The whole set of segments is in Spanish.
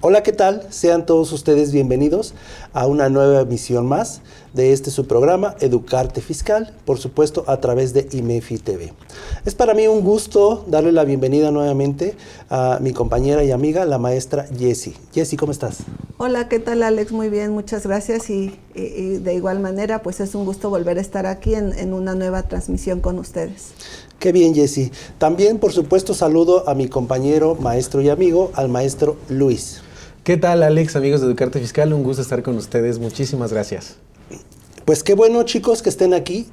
Hola, ¿qué tal? Sean todos ustedes bienvenidos a una nueva emisión más de su programa Educarte Fiscal, por supuesto a través de IMEFI TV. Es para mí un gusto darle la bienvenida nuevamente a mi compañera y amiga, la maestra Jessie. Jessie, ¿cómo estás? Hola, ¿qué tal, Alex? Muy bien, muchas gracias y de igual manera pues es un gusto volver a estar aquí en una nueva transmisión con ustedes. Qué bien, Jessie. También, por supuesto, saludo a mi compañero, maestro y amigo, al maestro Luis. ¿Qué tal, Alex, amigos de Educarte Fiscal? Un gusto estar con ustedes. Muchísimas gracias. Pues qué bueno, chicos, que estén aquí,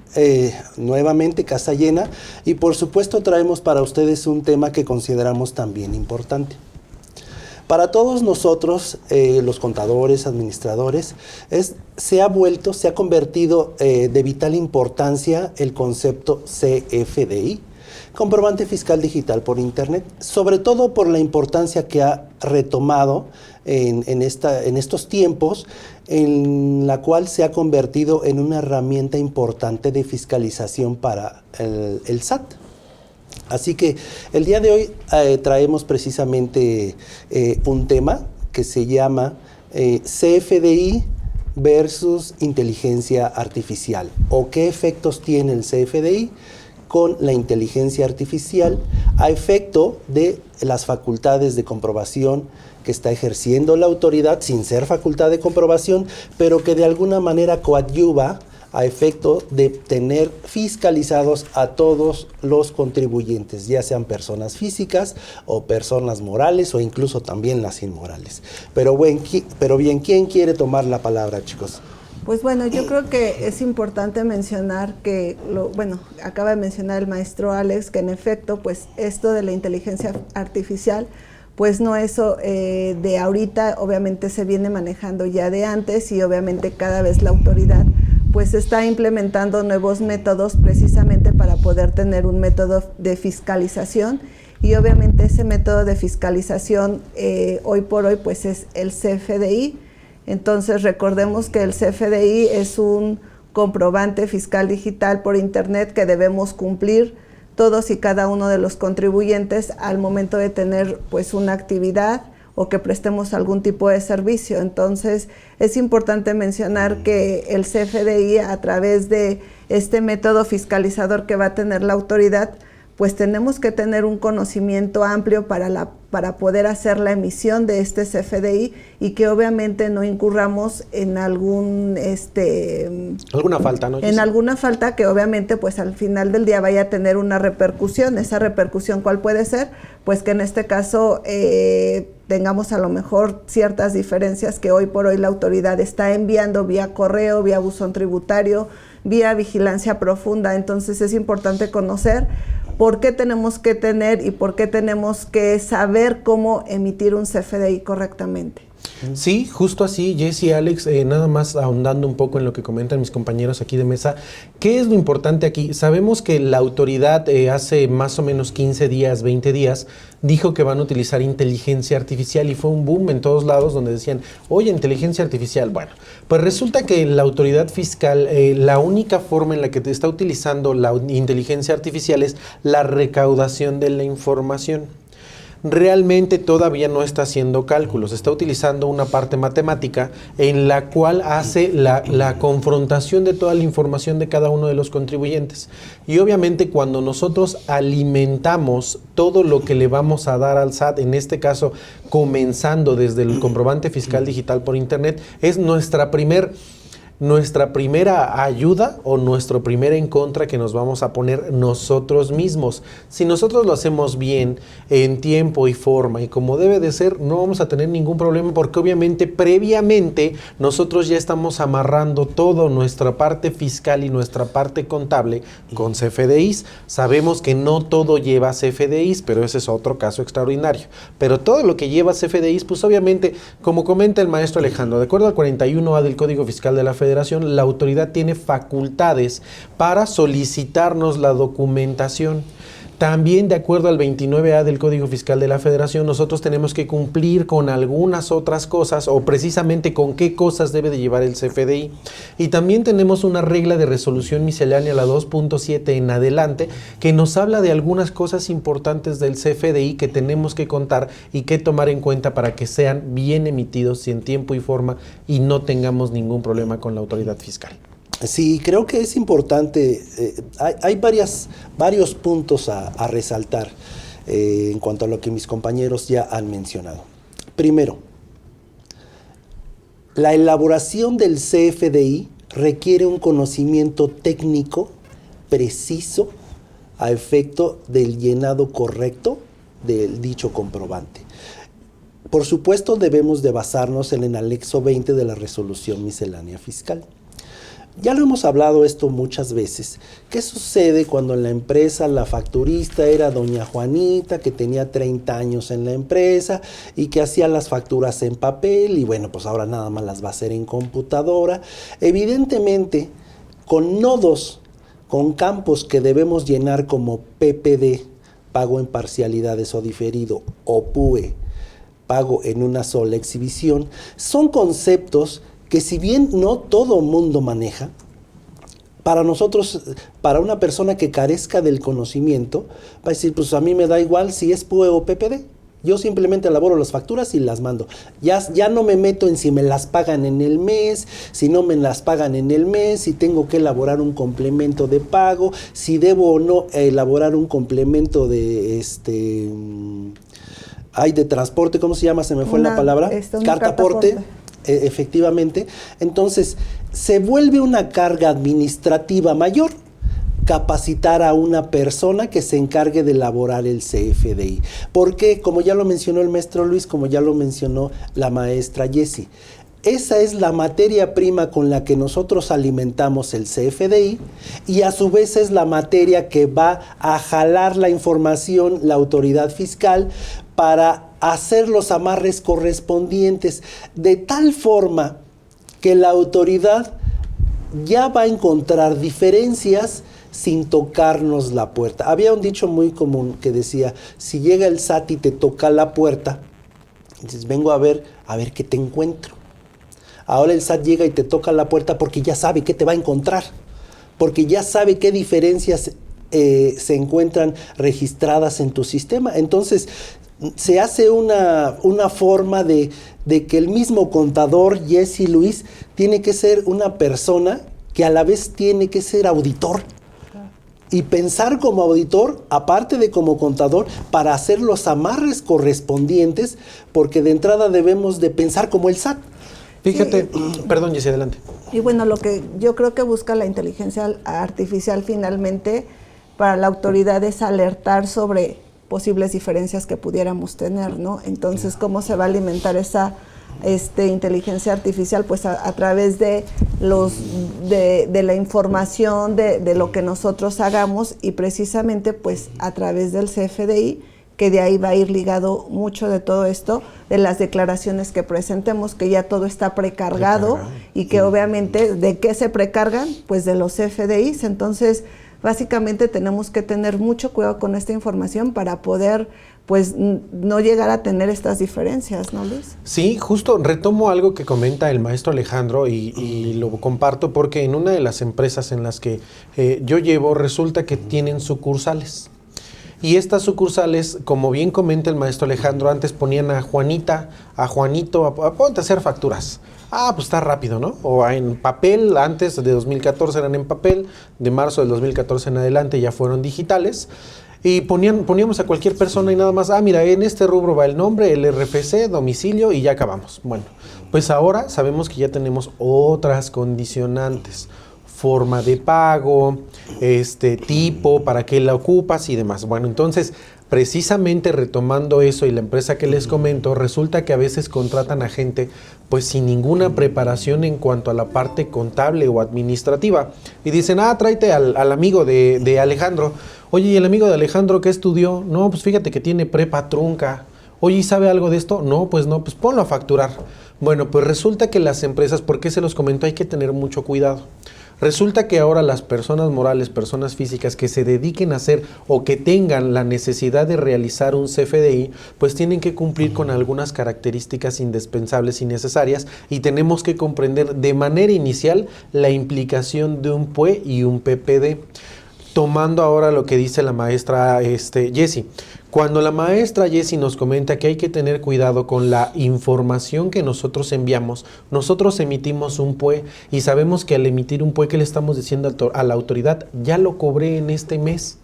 nuevamente casa llena, y por supuesto traemos para ustedes un tema que consideramos también importante. Para todos nosotros, los contadores, administradores, se ha convertido de vital importancia el concepto CFDI, Comprobante Fiscal Digital por Internet, sobre todo por la importancia que ha retomado en estos tiempos, en la cual se ha convertido en una herramienta importante de fiscalización para el SAT. Así que el día de hoy traemos precisamente un tema que se llama CFDI versus inteligencia artificial, o qué efectos tiene el CFDI con la inteligencia artificial a efecto de las facultades de comprobación que está ejerciendo la autoridad sin ser facultad de comprobación, pero que de alguna manera coadyuva a efecto de tener fiscalizados a todos los contribuyentes, ya sean personas físicas o personas morales o incluso también las inmorales. Pero bien, ¿quién quiere tomar la palabra, chicos? Pues bueno, yo creo que es importante mencionar que, acaba de mencionar el maestro Alex, que en efecto, pues esto de la inteligencia artificial, pues no eso de ahorita, obviamente se viene manejando ya de antes y obviamente cada vez la autoridad pues está implementando nuevos métodos precisamente para poder tener un método de fiscalización y obviamente ese método de fiscalización hoy por hoy pues es el CFDI. Entonces recordemos que el CFDI es un comprobante fiscal digital por Internet que debemos cumplir todos y cada uno de los contribuyentes al momento de tener pues una actividad o que prestemos algún tipo de servicio. Entonces es importante mencionar que el CFDI, a través de este método fiscalizador que va a tener la autoridad, pues tenemos que tener un conocimiento amplio para poder hacer la emisión de este CFDI y que obviamente no incurramos en alguna falta, ¿no? En alguna falta que obviamente pues al final del día vaya a tener una repercusión. Esa repercusión, ¿cuál puede ser? Pues que en este caso tengamos a lo mejor ciertas diferencias que hoy por hoy la autoridad está enviando vía correo, vía buzón tributario, vía vigilancia profunda. Entonces es importante conocer por qué tenemos que tener y por qué tenemos que saber cómo emitir un CFDI correctamente. Sí, justo así, Jessie, Alex, nada más ahondando un poco en lo que comentan mis compañeros aquí de mesa. ¿Qué es lo importante aquí? Sabemos que la autoridad hace más o menos 15 días, 20 días, dijo que van a utilizar inteligencia artificial y fue un boom en todos lados donde decían, oye, inteligencia artificial. Bueno, pues resulta que la autoridad fiscal, la única forma en la que te está utilizando la inteligencia artificial es la recaudación de la información. Realmente todavía no está haciendo cálculos, está utilizando una parte matemática en la cual hace la confrontación de toda la información de cada uno de los contribuyentes. Y obviamente cuando nosotros alimentamos todo lo que le vamos a dar al SAT, en este caso comenzando desde el comprobante fiscal digital por Internet, es nuestra primera ayuda o nuestro primer en contra que nos vamos a poner nosotros mismos. Si nosotros lo hacemos bien, en tiempo y forma y como debe de ser, no vamos a tener ningún problema porque obviamente previamente nosotros ya estamos amarrando toda nuestra parte fiscal y nuestra parte contable con CFDIs. Sabemos que no todo lleva CFDIs, pero ese es otro caso extraordinario. Pero todo lo que lleva CFDIs, pues obviamente, como comenta el maestro Alejandro, de acuerdo al 41A del Código Fiscal de la Federación, la autoridad tiene facultades para solicitarnos la documentación. También, de acuerdo al 29A del Código Fiscal de la Federación, nosotros tenemos que cumplir con algunas otras cosas, o precisamente con qué cosas debe de llevar el CFDI. Y también tenemos una regla de resolución miscelánea, la 2.7 en adelante, que nos habla de algunas cosas importantes del CFDI que tenemos que contar y que tomar en cuenta para que sean bien emitidos y en tiempo y forma y no tengamos ningún problema con la autoridad fiscal. Sí, creo que es importante, hay varios puntos a resaltar en cuanto a lo que mis compañeros ya han mencionado. Primero, la elaboración del CFDI requiere un conocimiento técnico preciso a efecto del llenado correcto del dicho comprobante. Por supuesto, debemos de basarnos en el anexo 20 de la resolución miscelánea fiscal. Ya lo hemos hablado esto muchas veces. ¿Qué sucede cuando en la empresa la facturista era doña Juanita, que tenía 30 años en la empresa y que hacía las facturas en papel y bueno, pues ahora nada más las va a hacer en computadora? Evidentemente, con nodos, con campos que debemos llenar como PPD, pago en parcialidades o diferido, o PUE, pago en una sola exhibición, son conceptos que si bien no todo mundo maneja, para nosotros, para una persona que carezca del conocimiento, va a decir, pues a mí me da igual si es PUE o PPD. Yo simplemente elaboro las facturas y las mando. Ya no me meto en si me las pagan en el mes, si no me las pagan en el mes, si tengo que elaborar un complemento de pago, si debo o no elaborar un complemento de de transporte, ¿cómo se llama? Se me fue la palabra. Cartaporte. Efectivamente. Entonces, se vuelve una carga administrativa mayor capacitar a una persona que se encargue de elaborar el CFDI. Porque, como ya lo mencionó el maestro Luis, como ya lo mencionó la maestra Jessie, esa es la materia prima con la que nosotros alimentamos el CFDI y a su vez es la materia que va a jalar la información la autoridad fiscal para hacer los amarres correspondientes, de tal forma que la autoridad ya va a encontrar diferencias sin tocarnos la puerta. Había un dicho muy común que decía, si llega el SAT y te toca la puerta, dices, vengo a ver qué te encuentro. Ahora el SAT llega y te toca la puerta porque ya sabe qué te va a encontrar, porque ya sabe qué diferencias se encuentran registradas en tu sistema. Entonces, se hace una forma de que el mismo contador, Jessie Luis, tiene que ser una persona que a la vez tiene que ser auditor. Y pensar como auditor, aparte de como contador, para hacer los amarres correspondientes, porque de entrada debemos de pensar como el SAT. Fíjate, perdón, Jessie, adelante. Y bueno, lo que yo creo que busca la inteligencia artificial finalmente para la autoridad es alertar sobre posibles diferencias que pudiéramos tener, ¿no? Entonces, ¿cómo se va a alimentar esa inteligencia artificial? Pues a través de la información de lo que nosotros hagamos y precisamente pues a través del CFDI, que de ahí va a ir ligado mucho de todo esto, de las declaraciones que presentemos, que ya todo está precargado y que obviamente, ¿de qué se precargan? Pues de los CFDIs. Entonces, básicamente tenemos que tener mucho cuidado con esta información para poder pues no llegar a tener estas diferencias, ¿no, Luis? Sí, justo retomo algo que comenta el maestro Alejandro y lo comparto porque en una de las empresas en las que yo llevo resulta que tienen sucursales. Y estas sucursales, como bien comenta el maestro Alejandro, antes ponían a Juanita, a Juanito, a ponte a hacer facturas. Ah, pues está rápido, ¿no? O en papel, antes de 2014 eran en papel, de marzo del 2014 en adelante ya fueron digitales. Y poníamos a cualquier persona y nada más, mira, en este rubro va el nombre, el RFC, domicilio y ya acabamos. Bueno, pues ahora sabemos que ya tenemos otras condicionantes. Forma de pago, tipo, para qué la ocupas y demás. Bueno, entonces, precisamente retomando eso y la empresa que les comento, resulta que a veces contratan a gente pues sin ninguna preparación en cuanto a la parte contable o administrativa. Y dicen, tráete al amigo de Alejandro. Oye, ¿y el amigo de Alejandro qué estudió? No, pues fíjate que tiene prepa trunca. Oye, ¿y sabe algo de esto? No, pues ponlo a facturar. Bueno, pues resulta que las empresas, ¿por qué se los comento? Hay que tener mucho cuidado. Resulta que ahora las personas morales, personas físicas que se dediquen a hacer o que tengan la necesidad de realizar un CFDI, pues tienen que cumplir con algunas características indispensables y necesarias, y tenemos que comprender de manera inicial la implicación de un PUE y un PPD. Tomando ahora lo que dice la maestra Jessie. Cuando la maestra Jessie nos comenta que hay que tener cuidado con la información que nosotros enviamos, nosotros emitimos un PUE y sabemos que al emitir un PUE, ¿qué le estamos diciendo a la autoridad? Ya lo cobré en este mes.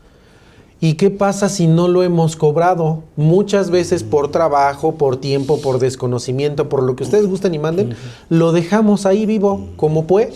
¿Y qué pasa si no lo hemos cobrado? Muchas veces por trabajo, por tiempo, por desconocimiento, por lo que ustedes gusten y manden, lo dejamos ahí vivo como PUE.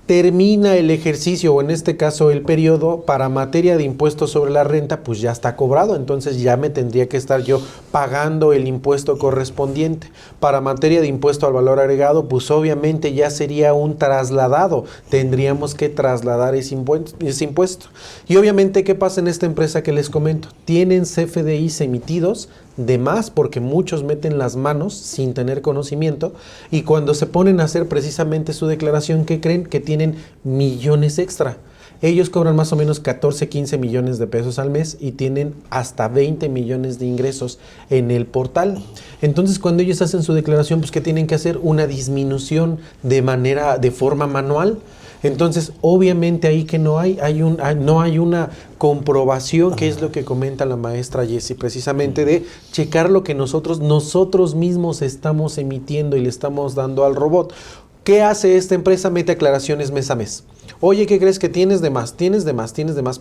Termina el ejercicio, o en este caso el periodo, para materia de impuestos sobre la renta, pues ya está cobrado, entonces ya me tendría que estar yo pagando el impuesto correspondiente. Para materia de impuesto al valor agregado, pues obviamente ya sería un trasladado, tendríamos que trasladar ese impuesto. Y obviamente, ¿qué pasa en esta empresa que les comento? Tienen CFDIs emitidos de más, porque muchos meten las manos sin tener conocimiento, y cuando se ponen a hacer precisamente su declaración, ¿qué creen? Que tienen millones extra. Ellos cobran más o menos 14, 15 millones de pesos al mes y tienen hasta 20 millones de ingresos en el portal. Entonces, cuando ellos hacen su declaración, pues ¿qué tienen que hacer? Una disminución de forma manual. Entonces, obviamente ahí que no hay una comprobación, que es lo que comenta la maestra Jessie, precisamente de checar lo que nosotros mismos estamos emitiendo y le estamos dando al robot. ¿Qué hace esta empresa? Mete aclaraciones mes a mes. Oye, ¿qué crees? Que tienes de más,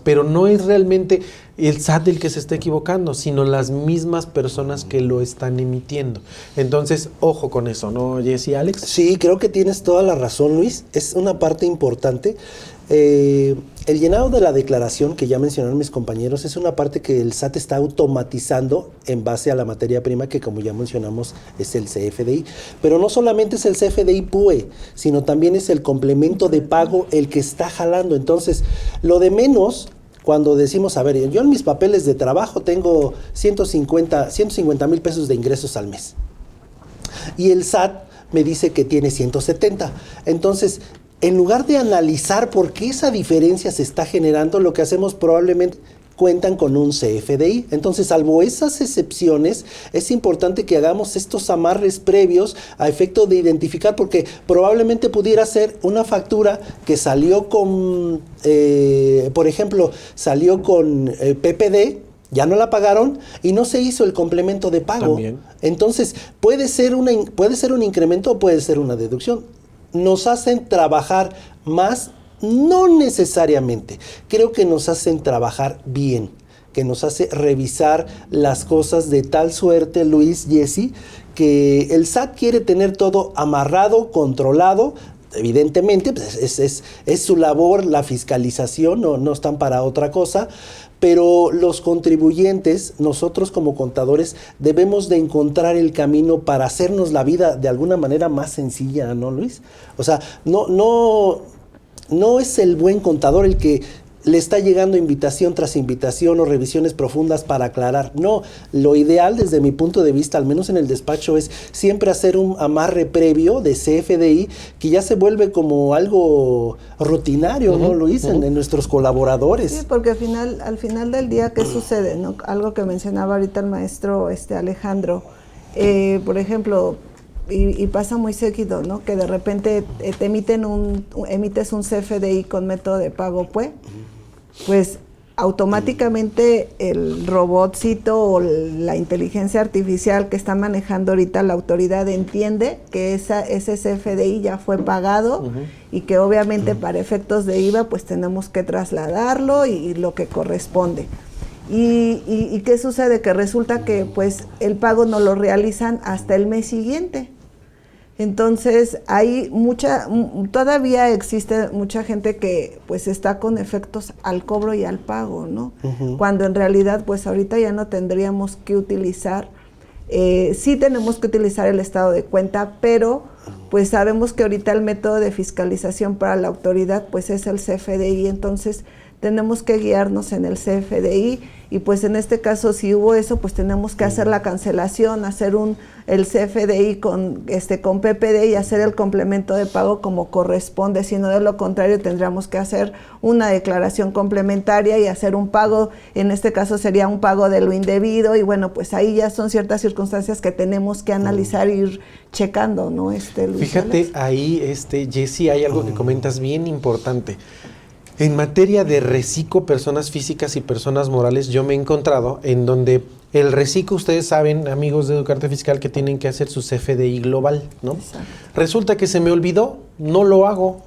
pero no es realmente el SAT el que se está equivocando, sino las mismas personas que lo están emitiendo. Entonces, ojo con eso, ¿no, Jessie, Alex? Sí, creo que tienes toda la razón, Luis. Es una parte importante. El llenado de la declaración, que ya mencionaron mis compañeros, es una parte que el SAT está automatizando en base a la materia prima, que como ya mencionamos es el CFDI. Pero no solamente es el CFDI PUE, sino también es el complemento de pago el que está jalando. Entonces, lo de menos, cuando decimos, a ver, yo en mis papeles de trabajo tengo 150,000 pesos de ingresos al mes. Y el SAT me dice que tiene 170. Entonces, en lugar de analizar por qué esa diferencia se está generando, lo que hacemos probablemente cuentan con un CFDI. Entonces, salvo esas excepciones, es importante que hagamos estos amarres previos a efecto de identificar, porque probablemente pudiera ser una factura que salió con, por ejemplo, salió con PPD, ya no la pagaron y no se hizo el complemento de pago. También. Entonces, puede ser un incremento o puede ser una deducción. Nos hacen trabajar más, no necesariamente. Creo que nos hacen trabajar bien, que nos hace revisar las cosas de tal suerte, Luis, Jessie, que el SAT quiere tener todo amarrado, controlado. Evidentemente, pues es su labor, la fiscalización, no están para otra cosa. Pero los contribuyentes, nosotros como contadores, debemos de encontrar el camino para hacernos la vida de alguna manera más sencilla, ¿no, Luis? O sea, no es el buen contador el que le está llegando invitación tras invitación o revisiones profundas para aclarar. No, lo ideal desde mi punto de vista, al menos en el despacho, es siempre hacer un amarre previo de CFDI que ya se vuelve como algo rutinario, ¿no, Luis? En nuestros colaboradores. Sí, porque al final del día, ¿qué sucede? ¿No? Algo que mencionaba ahorita el maestro Alejandro, por ejemplo, y pasa muy seguido, ¿no? Que de repente emites un CFDI con método de pago PUE, pues automáticamente el robotcito o la inteligencia artificial que está manejando ahorita la autoridad entiende que ese CFDI ya fue pagado y que obviamente para efectos de IVA pues tenemos que trasladarlo y lo que corresponde. ¿Y qué sucede? Que resulta que pues el pago no lo realizan hasta el mes siguiente. Entonces hay todavía existe mucha gente que pues está con efectos al cobro y al pago, ¿no? Cuando en realidad pues ahorita ya no tendríamos que utilizar, sí tenemos que utilizar el estado de cuenta, pero pues sabemos que ahorita el método de fiscalización para la autoridad pues es el CFDI, entonces tenemos que guiarnos en el CFDI y pues en este caso si hubo eso, pues tenemos que hacer la cancelación, hacer el CFDI con PPD y hacer el complemento de pago como corresponde, si no de lo contrario tendríamos que hacer una declaración complementaria y hacer un pago, en este caso sería un pago de lo indebido y bueno, pues ahí ya son ciertas circunstancias que tenemos que analizar e ir checando, ¿no? Luis Fíjate, Alex. ahí, Jessy, hay algo que comentas bien importante. En materia de reciclo, personas físicas y personas morales, yo me he encontrado en donde el reciclo, ustedes saben, amigos de Educarte Fiscal, que tienen que hacer su CFDI global, ¿no? Exacto. Resulta que se me olvidó, no lo hago,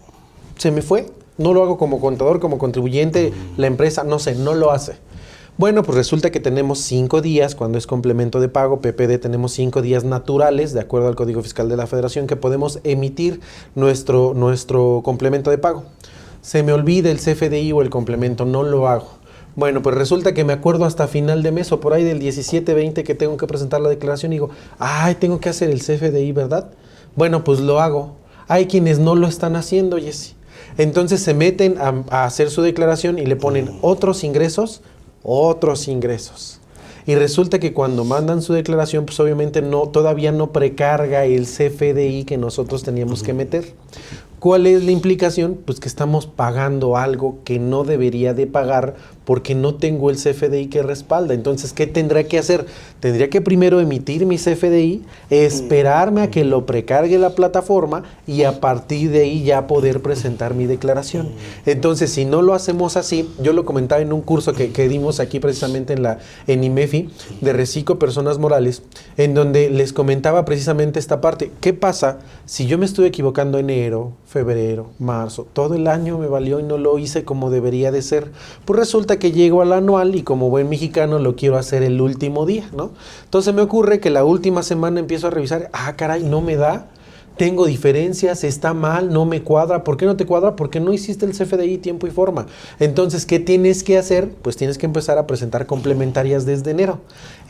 se me fue, no lo hago como contador, como contribuyente, la empresa, no sé, no lo hace. Bueno, pues resulta que tenemos 5 días, cuando es complemento de pago, PPD, tenemos 5 días naturales, de acuerdo al Código Fiscal de la Federación, que podemos emitir nuestro complemento de pago. Se me olvida el CFDI o el complemento, no lo hago. Bueno, pues resulta que me acuerdo hasta final de mes o por ahí del 17-20 que tengo que presentar la declaración y digo, ay, tengo que hacer el CFDI, ¿verdad? Bueno, pues lo hago. Hay quienes no lo están haciendo, Jessy. Entonces se meten a hacer su declaración y le ponen otros ingresos. Y resulta que cuando mandan su declaración, pues obviamente todavía no precarga el CFDI que nosotros teníamos que meter. ¿Cuál es la implicación? Pues que estamos pagando algo que no debería de pagar porque no tengo el CFDI que respalda. Entonces, ¿qué tendrá que hacer? Tendría que primero emitir mi CFDI, esperarme a que lo precargue la plataforma y a partir de ahí ya poder presentar mi declaración. Entonces, si no lo hacemos así, yo lo comentaba en un curso que dimos aquí precisamente en IMEFI de Reciclo Personas Morales, en donde les comentaba precisamente esta parte. ¿Qué pasa si yo me estuve equivocando enero, febrero, marzo, todo el año me valió y no lo hice como debería de ser? Pues resulta que llego al anual y como buen mexicano lo quiero hacer el último día, ¿no? Entonces me ocurre que la última semana empiezo a revisar, caray, no me da, tengo diferencias, está mal, no me cuadra. ¿Por qué no te cuadra? Porque no hiciste el CFDI tiempo y forma. Entonces, ¿qué tienes que hacer? Pues tienes que empezar a presentar complementarias desde enero.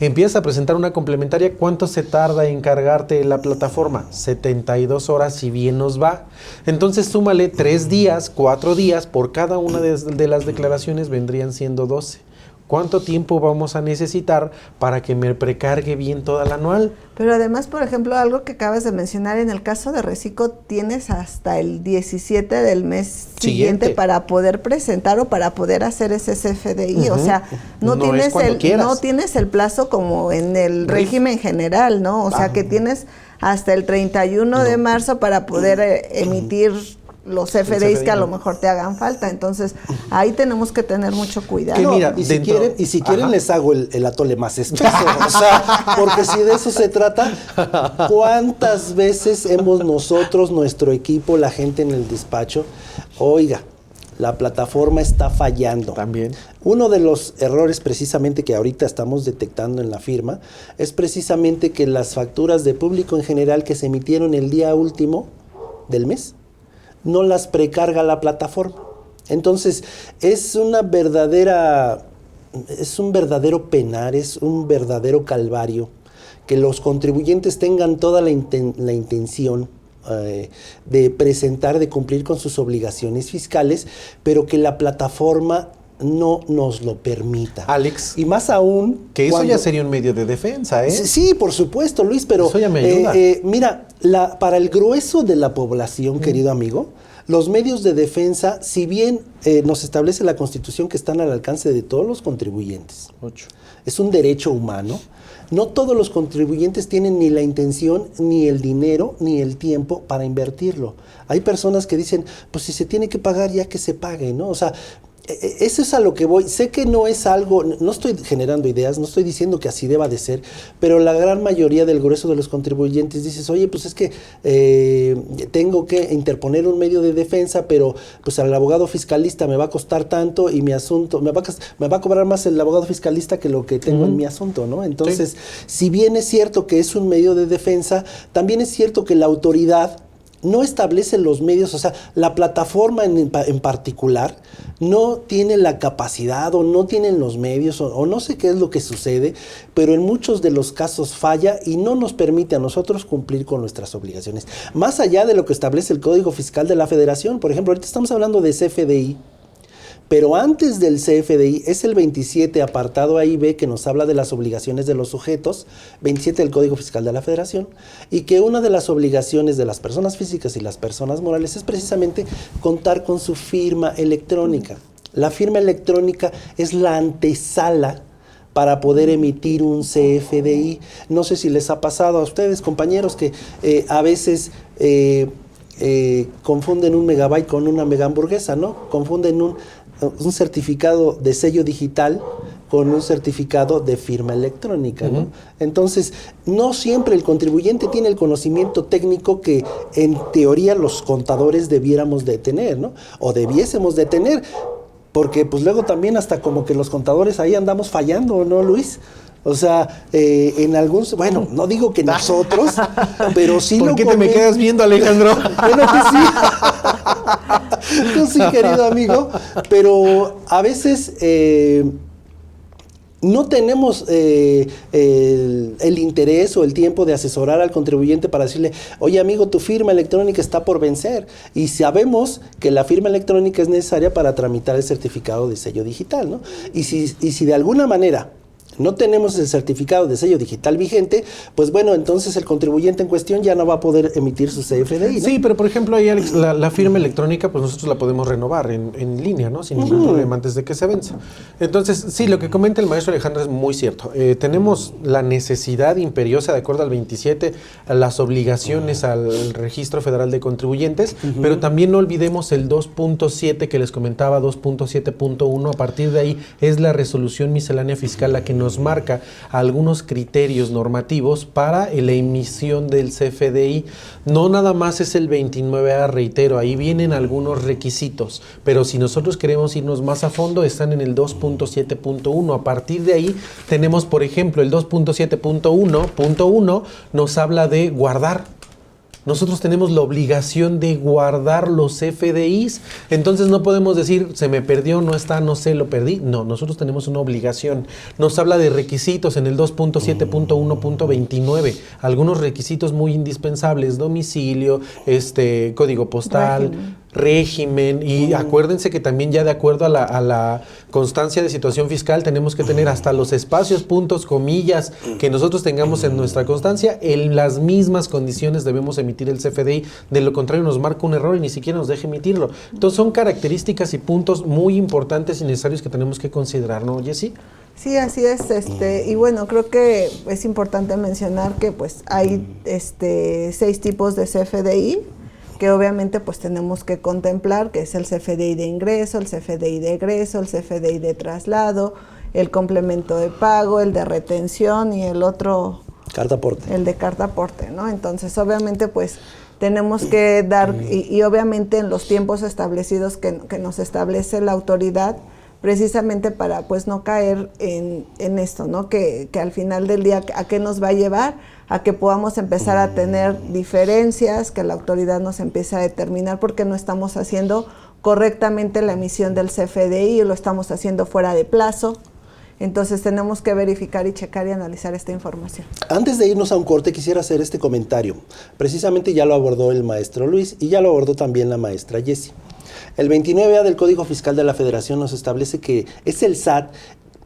Empiezas a presentar una complementaria, ¿cuánto se tarda en cargarte la plataforma? 72 horas si bien nos va. Entonces, súmale 3 días, 4 días, por cada una de las declaraciones vendrían siendo 12. ¿Cuánto tiempo vamos a necesitar para que me precargue bien toda la anual? Pero además, por ejemplo, algo que acabas de mencionar, en el caso de Reciclo tienes hasta el 17 del mes siguiente para poder presentar o para poder hacer ese CFDI. O sea, no tienes el plazo como en el régimen general, ¿no? O sea, que tienes hasta el 31 de marzo para poder emitir los CFDIs que a lo mejor te hagan falta. Entonces, ahí tenemos que tener mucho cuidado. No, mira, y si quieren les hago el atole más espeso. O sea, porque si de eso se trata, ¿cuántas veces hemos nosotros, nuestro equipo, la gente en el despacho, oiga, la plataforma está fallando? También. Uno de los errores precisamente que ahorita estamos detectando en la firma es precisamente que las facturas de público en general que se emitieron el día último del mes no las precarga la plataforma. Entonces, es un verdadero penar, es un verdadero calvario que los contribuyentes tengan toda la intención de presentar, de cumplir con sus obligaciones fiscales, pero que la plataforma no nos lo permita. Alex. Y más aún... Que eso ya sería un medio de defensa, ¿eh? Sí, por supuesto, Luis, pero... Eso ya me ayuda. Mira, para el grueso de la población, querido amigo, los medios de defensa, si bien nos establece la Constitución que están al alcance de todos los contribuyentes, 8. Es un derecho humano, no todos los contribuyentes tienen ni la intención, ni el dinero, ni el tiempo para invertirlo. Hay personas que dicen, pues si se tiene que pagar, ya que se pague, ¿no? O sea, eso es a lo que voy. Sé que no es algo, no estoy generando ideas, no estoy diciendo que así deba de ser, pero la gran mayoría del grueso de los contribuyentes dices, oye, pues es que tengo que interponer un medio de defensa, pero pues al abogado fiscalista me va a costar tanto y mi asunto, me va a cobrar más el abogado fiscalista que lo que tengo en mi asunto, ¿no? Entonces, si bien es cierto que es un medio de defensa, también es cierto que la autoridad no establece los medios, o sea, la plataforma en particular no tiene la capacidad o no tienen los medios o no sé qué es lo que sucede, pero en muchos de los casos falla y no nos permite a nosotros cumplir con nuestras obligaciones. Más allá de lo que establece el Código Fiscal de la Federación, por ejemplo, ahorita estamos hablando de CFDI, Pero antes del CFDI es el 27, apartado ahí B, que nos habla de las obligaciones de los sujetos, 27 del Código Fiscal de la Federación, y que una de las obligaciones de las personas físicas y las personas morales es precisamente contar con su firma electrónica. La firma electrónica es la antesala para poder emitir un CFDI. No sé si les ha pasado a ustedes, compañeros, que a veces confunden un megabyte con una mega hamburguesa, ¿no? Confunden un certificado de sello digital con un certificado de firma electrónica, ¿no? Entonces, no siempre el contribuyente tiene el conocimiento técnico que en teoría los contadores debiéramos de tener, ¿no? O debiésemos de tener, porque pues luego también hasta como que los contadores ahí andamos fallando, ¿no, Luis? O sea, en algún... Bueno, no digo que nosotros, pero sí ¿Por qué te me quedas viendo, Alejandro? Bueno, que sí. Tú sí, querido amigo. Pero a veces no tenemos el interés o el tiempo de asesorar al contribuyente para decirle, oye, amigo, tu firma electrónica está por vencer. Y sabemos que la firma electrónica es necesaria para tramitar el certificado de sello digital, ¿no? Y si de alguna manera no tenemos el certificado de sello digital vigente, pues bueno, entonces el contribuyente en cuestión ya no va a poder emitir su CFDI, ¿no? Sí, pero por ejemplo ahí, Alex, la firma electrónica, pues nosotros la podemos renovar en línea, ¿no? Sin ningún problema antes de que se venza. Entonces, sí, lo que comenta el maestro Alejandro es muy cierto. Tenemos la necesidad imperiosa, de acuerdo al 27, a las obligaciones al Registro Federal de Contribuyentes, pero también no olvidemos el 2.7 que les comentaba, 2.7.1, a partir de ahí es la resolución miscelánea fiscal la que nos marca algunos criterios normativos para la emisión del CFDI. No nada más es el 29A, reitero, ahí vienen algunos requisitos, pero si nosotros queremos irnos más a fondo, están en el 2.7.1. A partir de ahí tenemos, por ejemplo, el 2.7.1.1 nos habla de guardar. Nosotros tenemos la obligación de guardar los FDIs, entonces no podemos decir, se me perdió, no está, no sé, lo perdí. No, nosotros tenemos una obligación. Nos habla de requisitos en el 2.7.1.29, algunos requisitos muy indispensables, domicilio, código postal, régimen, y acuérdense que también ya de acuerdo a la constancia de situación fiscal tenemos que tener hasta los espacios, puntos, comillas que nosotros tengamos en nuestra constancia, en las mismas condiciones debemos emitir el CFDI, de lo contrario nos marca un error y ni siquiera nos deja emitirlo. Entonces son características y puntos muy importantes y necesarios que tenemos que considerar, ¿no, Jessy? Sí, así es, y bueno, creo que es importante mencionar que pues hay 6 tipos de CFDI, que obviamente pues tenemos que contemplar, que es el CFDI de ingreso, el CFDI de egreso, el CFDI de traslado, el complemento de pago, el de retención y el otro... Carta aporte. El de carta aporte, ¿no? Entonces, obviamente, pues tenemos que dar, y obviamente en los tiempos establecidos que nos establece la autoridad, precisamente para pues no caer en esto, ¿no? Que al final del día, ¿a qué nos va a llevar? A que podamos empezar a tener diferencias, que la autoridad nos empiece a determinar porque no estamos haciendo correctamente la emisión del CFDI, lo estamos haciendo fuera de plazo. Entonces tenemos que verificar y checar y analizar esta información. Antes de irnos a un corte, quisiera hacer este comentario. Precisamente ya lo abordó el maestro Luis y ya lo abordó también la maestra Jessy. El 29A del Código Fiscal de la Federación nos establece que es el SAT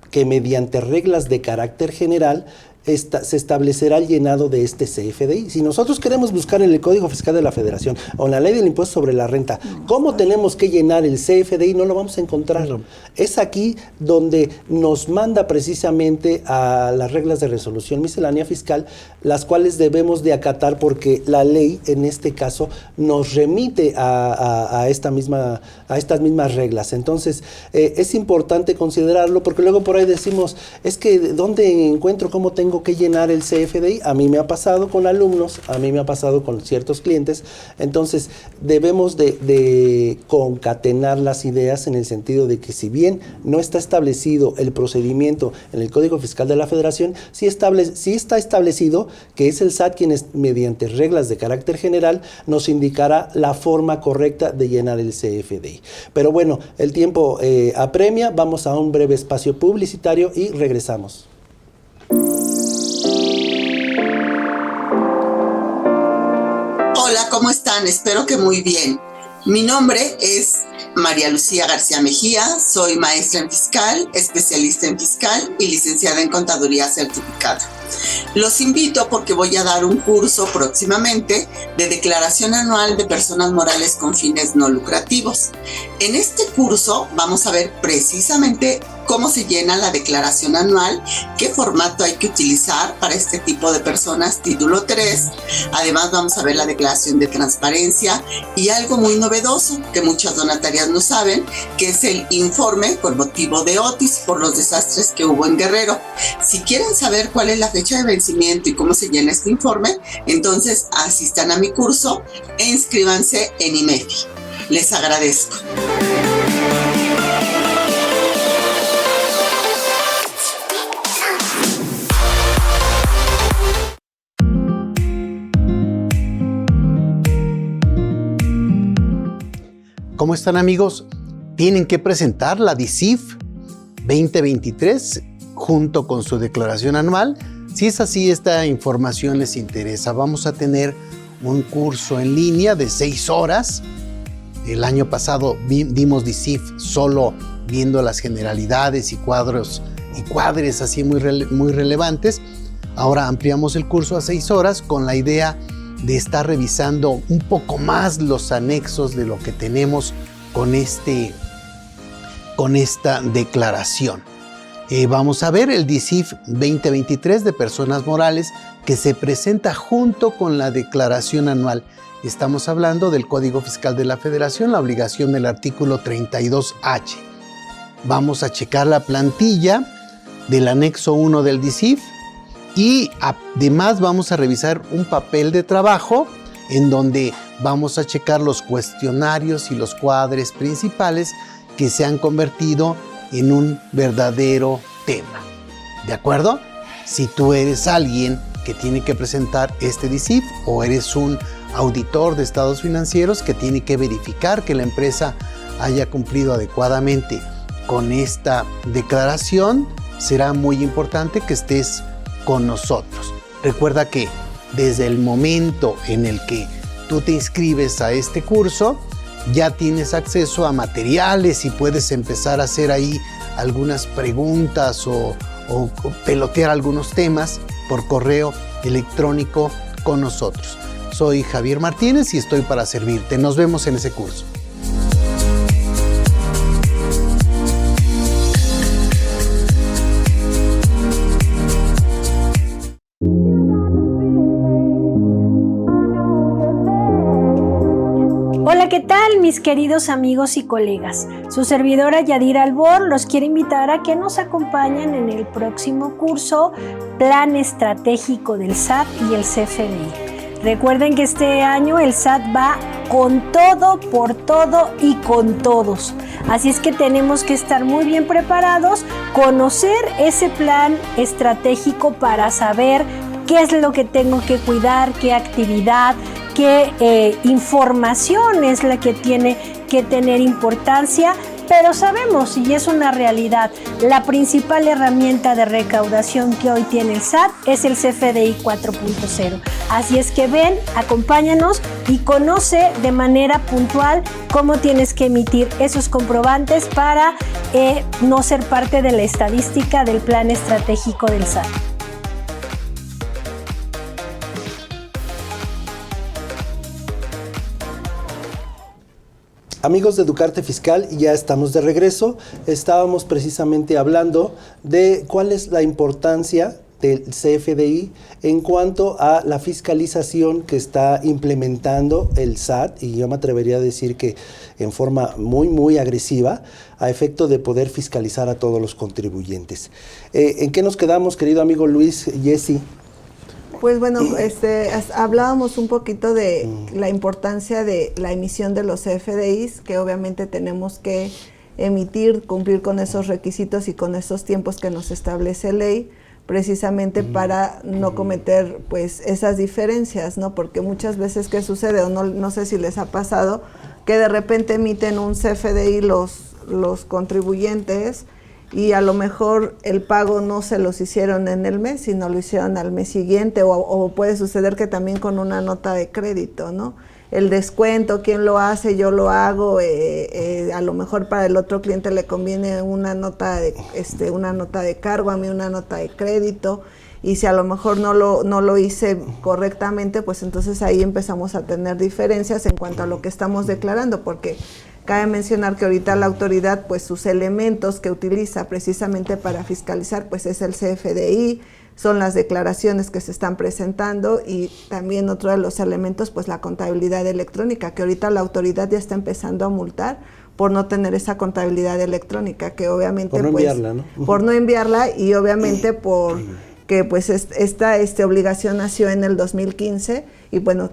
que mediante reglas de carácter general se establecerá el llenado de este CFDI. Si nosotros queremos buscar en el Código Fiscal de la Federación o en la Ley del Impuesto sobre la Renta cómo tenemos que llenar el CFDI, no lo vamos a encontrar. No. Es aquí donde nos manda precisamente a las reglas de resolución miscelánea fiscal, las cuales debemos de acatar porque la ley en este caso nos remite a estas mismas reglas. Entonces es importante considerarlo porque luego por ahí decimos, es que ¿dónde encuentro cómo tengo que llenar el CFDI? A mí me ha pasado con alumnos, a mí me ha pasado con ciertos clientes. Entonces debemos de concatenar las ideas en el sentido de que si bien no está establecido el procedimiento en el Código Fiscal de la Federación, sí está establecido que es el SAT quien mediante reglas de carácter general nos indicará la forma correcta de llenar el CFDI. Pero bueno, el tiempo apremia, vamos a un breve espacio publicitario y regresamos. Hola, ¿cómo están? Espero que muy bien. Mi nombre es María Lucía García Mejía, soy maestra en fiscal, especialista en fiscal y licenciada en contaduría certificada. Los invito porque voy a dar un curso próximamente de declaración anual de personas morales con fines no lucrativos. En este curso vamos a ver precisamente cómo se llena la declaración anual, qué formato hay que utilizar para este tipo de personas, título 3. Además vamos a ver la declaración de transparencia y algo muy novedoso que muchas donatarias no saben, que es el informe con motivo de Otis por los desastres que hubo en Guerrero. Si quieren saber cuál es la fecha de vencimiento y cómo se llena este informe, entonces asistan a mi curso e inscríbanse en IMEFI. Les agradezco. ¿Cómo están, amigos? Tienen que presentar la DICIF 2023 junto con su declaración anual. Si es así, esta información les interesa. Vamos a tener un curso en línea de 6 horas. El año pasado dimos DICIF solo viendo las generalidades y cuadros y cuadres así muy relevantes. Ahora ampliamos el curso a 6 horas con la idea de estar revisando un poco más los anexos de lo que tenemos con esta declaración. Vamos a ver el DICIF 2023 de personas morales que se presenta junto con la declaración anual. Estamos hablando del Código Fiscal de la Federación, la obligación del artículo 32H. Vamos a checar la plantilla del anexo 1 del DICIF. Y además vamos a revisar un papel de trabajo en donde vamos a checar los cuestionarios y los cuadres principales que se han convertido en un verdadero tema. ¿De acuerdo? Si tú eres alguien que tiene que presentar este DICIF o eres un auditor de estados financieros que tiene que verificar que la empresa haya cumplido adecuadamente con esta declaración, será muy importante que estés con nosotros. Recuerda que desde el momento en el que tú te inscribes a este curso, ya tienes acceso a materiales y puedes empezar a hacer ahí algunas preguntas o pelotear algunos temas por correo electrónico con nosotros. Soy Javier Martínez y estoy para servirte. Nos vemos en ese curso. Hola, ¿qué tal, mis queridos amigos y colegas? Su servidora Yadira Albor los quiere invitar a que nos acompañen en el próximo curso Plan Estratégico del SAT y el CFDI. Recuerden que este año el SAT va con todo, por todo y con todos. Así es que tenemos que estar muy bien preparados, conocer ese plan estratégico para saber qué es lo que tengo que cuidar, qué actividad, qué información es la que tiene que tener importancia, pero sabemos, y es una realidad, la principal herramienta de recaudación que hoy tiene el SAT es el CFDI 4.0. Así es que ven, acompáñanos y conoce de manera puntual cómo tienes que emitir esos comprobantes para no ser parte de la estadística del plan estratégico del SAT. Amigos de Educarte Fiscal, ya estamos de regreso. Estábamos precisamente hablando de cuál es la importancia del CFDI en cuanto a la fiscalización que está implementando el SAT, y yo me atrevería a decir que en forma muy agresiva, a efecto de poder fiscalizar a todos los contribuyentes. ¿En qué nos quedamos, querido amigo Luis, Jessy? Pues bueno, hablábamos un poquito de la importancia de la emisión de los CFDIs, que obviamente tenemos que emitir, cumplir con esos requisitos y con esos tiempos que nos establece ley, precisamente para no cometer pues esas diferencias, ¿no? Porque muchas veces, ¿qué sucede? O no sé si les ha pasado, que de repente emiten un CFDI los contribuyentes, y a lo mejor el pago no se los hicieron en el mes, sino lo hicieron al mes siguiente, o puede suceder que también con una nota de crédito, ¿no? el descuento, quién lo hace, yo lo hago, a lo mejor para el otro cliente le conviene una nota de cargo, a mí una nota de crédito, y si a lo mejor no lo hice correctamente, pues entonces ahí empezamos a tener diferencias en cuanto a lo que estamos declarando, porque cabe mencionar que ahorita la autoridad, pues sus elementos que utiliza precisamente para fiscalizar, pues es el CFDI, son las declaraciones que se están presentando, y también otro de los elementos, pues la contabilidad electrónica, que ahorita la autoridad ya está empezando a multar por no tener esa contabilidad electrónica, que obviamente por no pues, enviarla, ¿no? Por no enviarla, y obviamente por que pues esta obligación nació en el 2015, y bueno,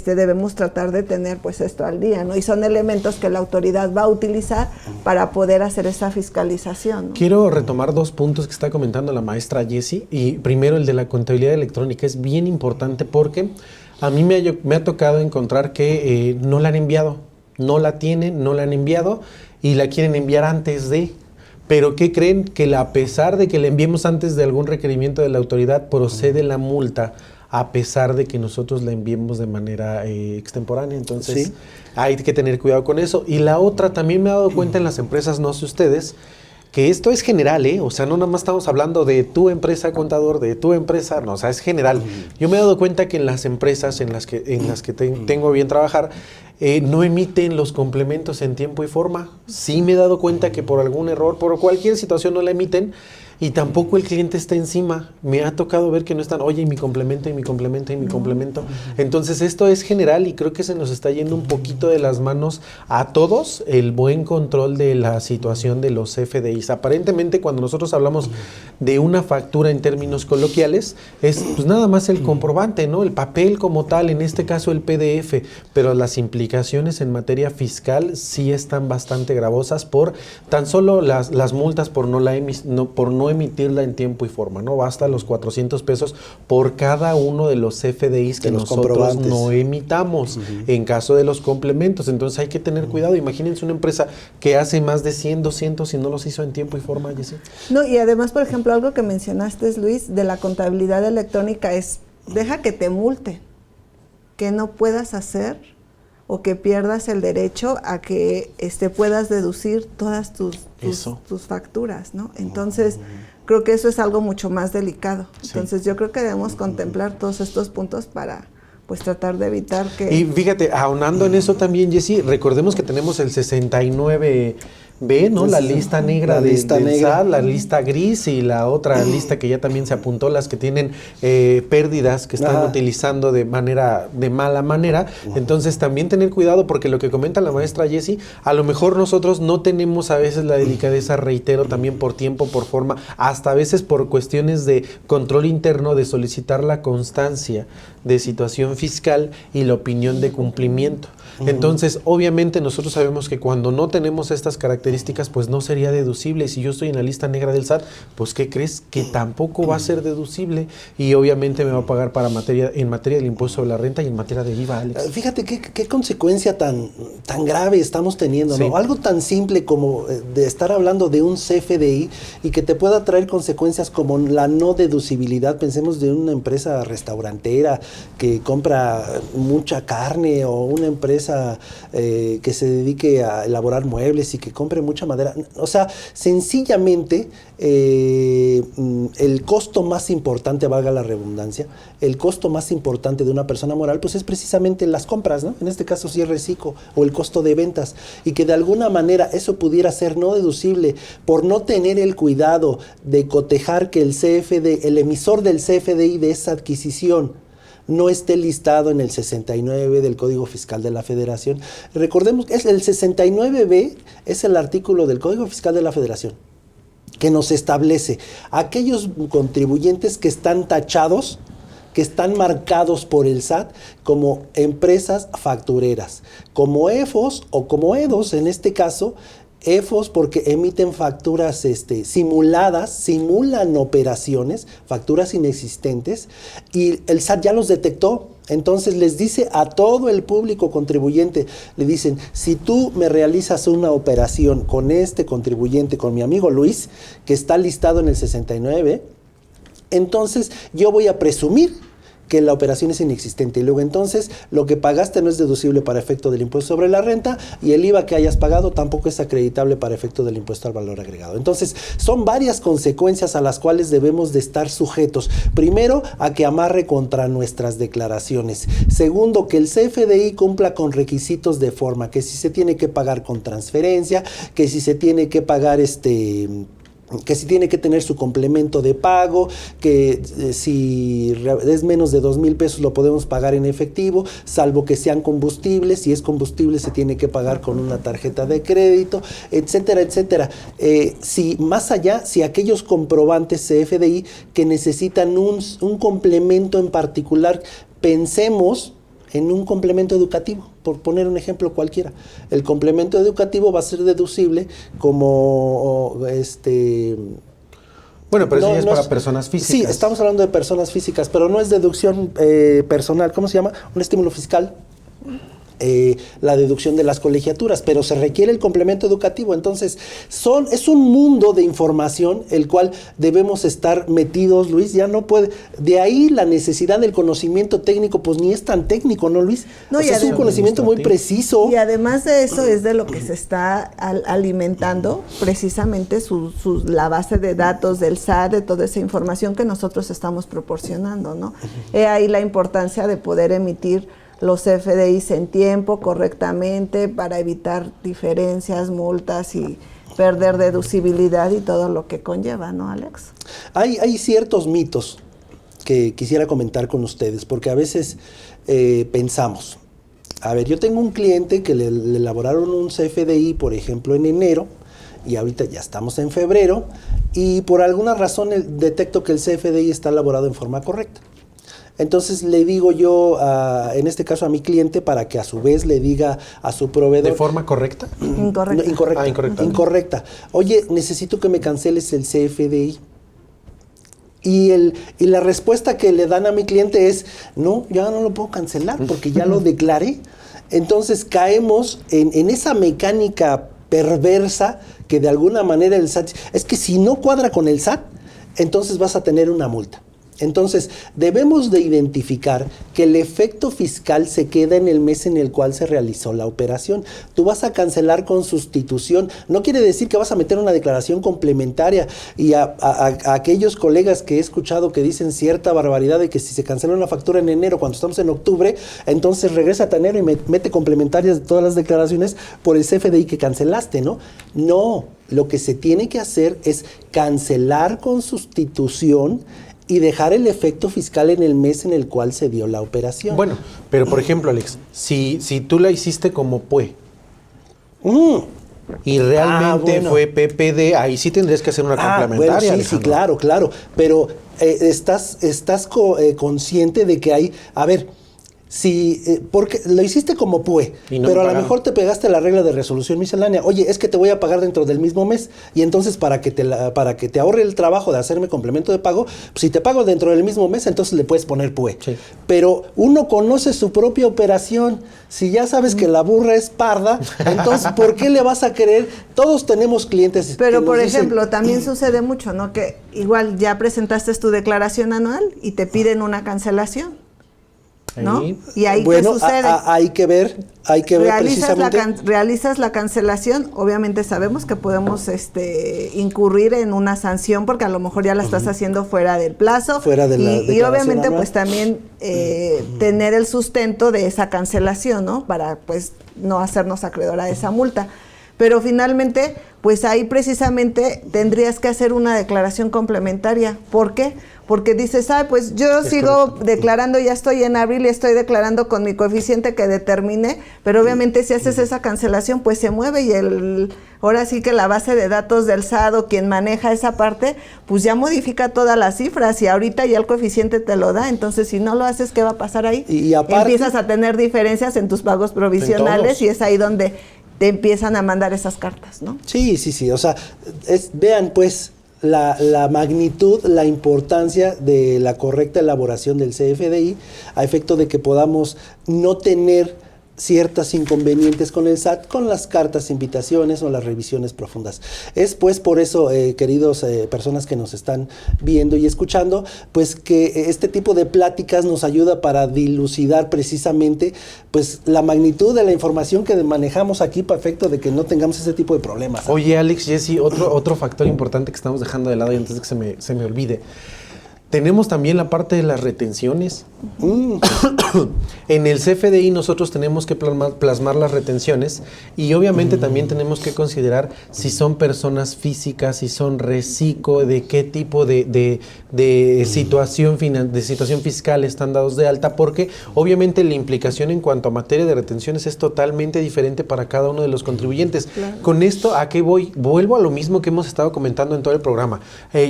debemos tratar de tener pues esto al día, ¿no? Y son elementos que la autoridad va a utilizar para poder hacer esa fiscalización, ¿no? Quiero retomar 2 puntos que está comentando la maestra Jessie, y primero el de la contabilidad electrónica. Es bien importante porque a mí me ha tocado encontrar que no la han enviado, no la tienen, no la han enviado y la quieren enviar antes de... Pero ¿qué creen? Que a pesar de que le enviemos antes de algún requerimiento de la autoridad, procede la multa, a pesar de que nosotros la enviemos de manera extemporánea. Entonces, sí, hay que tener cuidado con eso. Y la otra, también me he dado cuenta en las empresas, no sé ustedes, que esto es general, ¿eh? O sea, no nada más estamos hablando de tu empresa, contador, de tu empresa, no, o sea, es general. Yo me he dado cuenta que en las empresas en las que tengo bien trabajar, no emiten los complementos en tiempo y forma. Sí me he dado cuenta que por algún error, por cualquier situación no la emiten, y tampoco el cliente está encima. Me ha tocado ver que no están, oye, y mi complemento, y mi complemento, y mi complemento. Entonces esto es general, y creo que se nos está yendo un poquito de las manos a todos el buen control de la situación de los FDIs. Aparentemente, cuando nosotros hablamos de una factura en términos coloquiales, es pues nada más el comprobante, ¿no? El papel como tal, en este caso el PDF, pero las implicaciones en materia fiscal sí están bastante gravosas por tan solo las multas por no emitirla en tiempo y forma, ¿no? Basta los 400 pesos por cada uno de los FDIs que nosotros no emitamos en caso de los complementos. Entonces hay que tener cuidado. Imagínense una empresa que hace más de 100, 200 y no los hizo en tiempo y forma, Jessie. No, y además, por ejemplo, algo que mencionaste, Luis, de la contabilidad electrónica es, deja que te multe, que no puedas hacer o que pierdas el derecho a que puedas deducir todas tus facturas, ¿no? Entonces, creo que eso es algo mucho más delicado. Sí. Entonces, yo creo que debemos contemplar todos estos puntos para pues tratar de evitar que... Y fíjate, aunando en eso también, Jessie, recordemos que tenemos el 69B, ¿no? La lista negra del SAT, la lista gris, y la otra lista que ya también se apuntó, las que tienen pérdidas que están utilizando de mala manera. Entonces también tener cuidado, porque lo que comenta la maestra Jessie, a lo mejor nosotros no tenemos a veces la delicadeza, reitero, también por tiempo, por forma, hasta a veces por cuestiones de control interno, de solicitar la constancia de situación fiscal y la opinión de cumplimiento. Entonces, obviamente nosotros sabemos que cuando no tenemos estas características, pues no sería deducible. Si yo estoy en la lista negra del SAT, pues ¿qué crees? Que tampoco va a ser deducible, y obviamente me va a pagar en materia del impuesto sobre la renta y en materia de IVA, Alex. Fíjate qué consecuencia tan grave estamos teniendo, ¿no? Sí. Algo tan simple como de estar hablando de un CFDI y que te pueda traer consecuencias como la no deducibilidad. Pensemos de una empresa restaurantera que compra mucha carne, o una empresa que se dedique a elaborar muebles y que compre mucha madera. O sea, sencillamente el costo más importante, valga la redundancia, el costo más importante de una persona moral, pues es precisamente las compras, ¿no? En este caso cierre ciclo, o el costo de ventas, y que de alguna manera eso pudiera ser no deducible por no tener el cuidado de cotejar que el emisor del CFDI de esa adquisición no esté listado en el 69 del Código Fiscal de la Federación. Recordemos que el 69B es el artículo del Código Fiscal de la Federación que nos establece aquellos contribuyentes que están tachados, que están marcados por el SAT como empresas factureras, como EFOS o como EDOS, en este caso, EFOS porque emiten facturas simuladas, simulan operaciones, facturas inexistentes, y el SAT ya los detectó. Entonces les dice a todo el público contribuyente, le dicen, si tú me realizas una operación con este contribuyente, con mi amigo Luis, que está listado en el 69, entonces yo voy a presumir que la operación es inexistente. Y luego entonces lo que pagaste no es deducible para efecto del impuesto sobre la renta y el IVA que hayas pagado tampoco es acreditable para efecto del impuesto al valor agregado. Entonces son varias consecuencias a las cuales debemos de estar sujetos. Primero, a que amarre contra nuestras declaraciones. Segundo, que el CFDI cumpla con requisitos de forma, que si se tiene que pagar con transferencia, que si se tiene que pagar que si tiene que tener su complemento de pago, que si es menos de 2,000 pesos lo podemos pagar en efectivo, salvo que sean combustibles. Si es combustible se tiene que pagar con una tarjeta de crédito, etcétera, etcétera. Si más allá, si aquellos comprobantes CFDI que necesitan un complemento en particular, pensemos en un complemento educativo, por poner un ejemplo cualquiera. El complemento educativo va a ser deducible como Bueno, pero eso ya es para personas físicas. Sí, estamos hablando de personas físicas, pero no es deducción personal. ¿Cómo se llama? Un estímulo fiscal. La deducción de las colegiaturas, pero se requiere el complemento educativo. Entonces, es un mundo de información el cual debemos estar metidos, Luis. Ya no puede. De ahí la necesidad del conocimiento técnico, pues ni es tan técnico, ¿no, Luis? No, es un conocimiento muy preciso. Y además de eso es de lo que se está alimentando precisamente la base de datos del SAT, de toda esa información que nosotros estamos proporcionando, ¿no? He ahí la importancia de poder emitir los CFDIs en tiempo, correctamente, para evitar diferencias, multas y perder deducibilidad y todo lo que conlleva, ¿no, Alex? Hay ciertos mitos que quisiera comentar con ustedes, porque a veces pensamos, a ver, yo tengo un cliente que le elaboraron un CFDI, por ejemplo, en enero, y ahorita ya estamos en febrero, y por alguna razón detecto que el CFDI está elaborado en forma correcta. Entonces le digo yo, en este caso a mi cliente, para que a su vez le diga a su proveedor... ¿De forma correcta? Incorrecta. No, incorrecta. Ah, incorrecta. Incorrecta. Oye, necesito que me canceles el CFDI. Y la respuesta que le dan a mi cliente es, no, ya no lo puedo cancelar porque ya lo declaré. Entonces caemos en esa mecánica perversa que de alguna manera el SAT... Es que si no cuadra con el SAT, entonces vas a tener una multa. Entonces, debemos de identificar que el efecto fiscal se queda en el mes en el cual se realizó la operación. Tú vas a cancelar con sustitución. No quiere decir que vas a meter una declaración complementaria. Y a aquellos colegas que he escuchado que dicen cierta barbaridad de que si se cancela una factura en enero, cuando estamos en octubre, entonces regresa a enero y mete complementarias de todas las declaraciones por el CFDI que cancelaste, ¿no? No, lo que se tiene que hacer es cancelar con sustitución y dejar el efecto fiscal en el mes en el cual se dio la operación. Bueno, pero por ejemplo, Alex, si tú la hiciste como PUE y realmente fue PPD, ahí sí tendrías que hacer una complementaria. Bueno, sí, claro, pero estás consciente de que hay, a ver, porque lo hiciste como PUE, pero a lo mejor te pegaste la regla de resolución miscelánea. Oye, es que te voy a pagar dentro del mismo mes, y entonces para que te ahorre el trabajo de hacerme complemento de pago, pues si te pago dentro del mismo mes, entonces le puedes poner PUE. Sí. Pero uno conoce su propia operación. Si ya sabes que la burra es parda, entonces ¿por qué le vas a querer? Todos tenemos clientes. Pero por ejemplo, también sucede mucho, ¿no? Que igual ya presentaste tu declaración anual y te piden una cancelación, ¿no? Y ahí ¿qué sucede? Hay que ver precisamente. Realizas la cancelación, obviamente sabemos que podemos incurrir en una sanción porque a lo mejor ya la estás haciendo fuera del plazo. Fuera de la y obviamente anual. Pues también tener el sustento de esa cancelación, ¿no? Para pues no hacernos acreedora de esa multa. Pero finalmente, pues ahí precisamente tendrías que hacer una declaración complementaria. ¿Por qué? Porque dices, pues yo sigo declarando, ya estoy en abril y estoy declarando con mi coeficiente que determiné, pero obviamente si haces esa cancelación, pues se mueve y ahora sí que la base de datos del SAT o quien maneja esa parte, pues ya modifica todas las cifras y ahorita ya el coeficiente te lo da. Entonces, si no lo haces, ¿qué va a pasar ahí? Y aparte, empiezas a tener diferencias en tus pagos provisionales y es ahí donde te empiezan a mandar esas cartas, ¿no? Sí. O sea, vean pues la magnitud, la importancia de la correcta elaboración del CFDI a efecto de que podamos no tener ciertos inconvenientes con el SAT, con las cartas, invitaciones o las revisiones profundas. Es pues por eso, queridos personas que nos están viendo y escuchando, pues que este tipo de pláticas nos ayuda para dilucidar precisamente pues la magnitud de la información que manejamos aquí para efecto de que no tengamos ese tipo de problemas. Oye, Alex, Jessy, otro factor importante que estamos dejando de lado y antes de que se me olvide. Tenemos también la parte de las retenciones. En el CFDI nosotros tenemos que plasmar las retenciones y obviamente también tenemos que considerar si son personas físicas, si son reciclo, de qué tipo de situación fiscal están dados de alta, porque obviamente la implicación en cuanto a materia de retenciones es totalmente diferente para cada uno de los contribuyentes. Claro. Con esto, ¿a qué voy? Vuelvo a lo mismo que hemos estado comentando en todo el programa.